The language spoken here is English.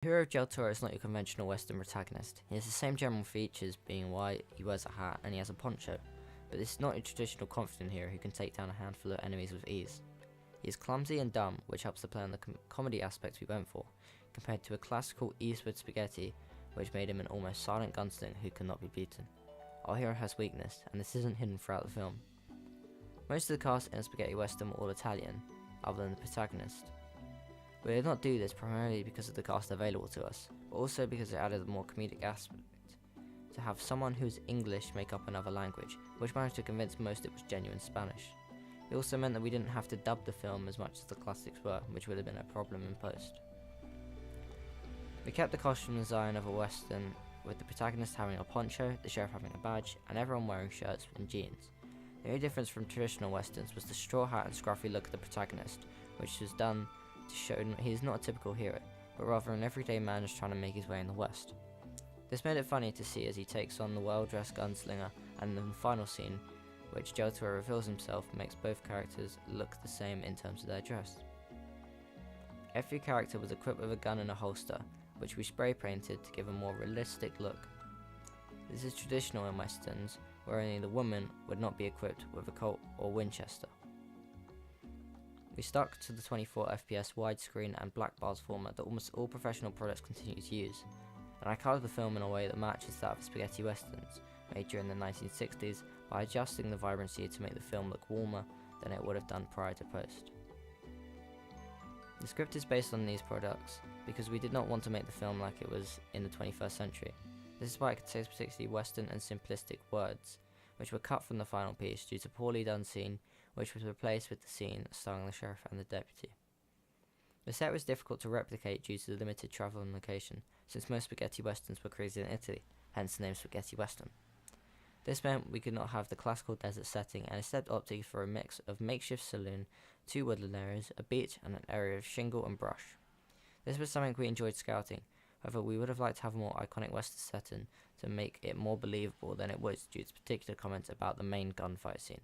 The hero of Del Toro is not your conventional Western protagonist. He has the same general features, being white, he wears a hat, and he has a poncho, but this is not your traditional confident hero who can take down a handful of enemies with ease. He is clumsy and dumb, which helps to play on the comedy aspects we went for, compared to a classical Eastwood spaghetti, which made him an almost silent gunslinger who could not be beaten. Our hero has weakness, and this isn't hidden throughout the film. Most of the cast in a spaghetti western were all Italian, other than the protagonist. We did not do this primarily because of the cast available to us, but also because it added a more comedic aspect. To have someone who is English make up another language, which managed to convince most it was genuine Spanish. It also meant that we didn't have to dub the film as much as the classics were, which would have been a problem in post. We kept the costume design of a western, with the protagonist having a poncho, the sheriff having a badge, and everyone wearing shirts and jeans. The only difference from traditional westerns was the straw hat and scruffy look of the protagonist, which was done to show he is not a typical hero, but rather an everyday man just trying to make his way in the West. This made it funny to see as he takes on the well-dressed gunslinger, and in the final scene, which Del Toro reveals himself, makes both characters look the same in terms of their dress. Every character was equipped with a gun and a holster, which we spray painted to give a more realistic look. This is traditional in westerns, where only the woman would not be equipped with a Colt or Winchester. We stuck to the 24 FPS widescreen and black bars format that almost all professional products continue to use, and I coloured the film in a way that matches that of spaghetti westerns made during the 1960s by adjusting the vibrancy to make the film look warmer than it would have done prior to post. The script is based on these products because we did not want to make the film like it was in the 21st century. This is why it contains particularly western and simplistic words, which were cut from the final piece due to poorly done scene, which was replaced with the scene starring the sheriff and the deputy. The set was difficult to replicate due to the limited travel and location, since most spaghetti westerns were created in Italy, hence the name spaghetti western. This meant we could not have the classical desert setting, and instead opted for a mix of makeshift saloon, 2 woodland areas, a beach, and an area of shingle and brush. This was something we enjoyed scouting. However, we would have liked to have a more iconic western setting to make it more believable than it was due to particular comments about the main gunfight scene.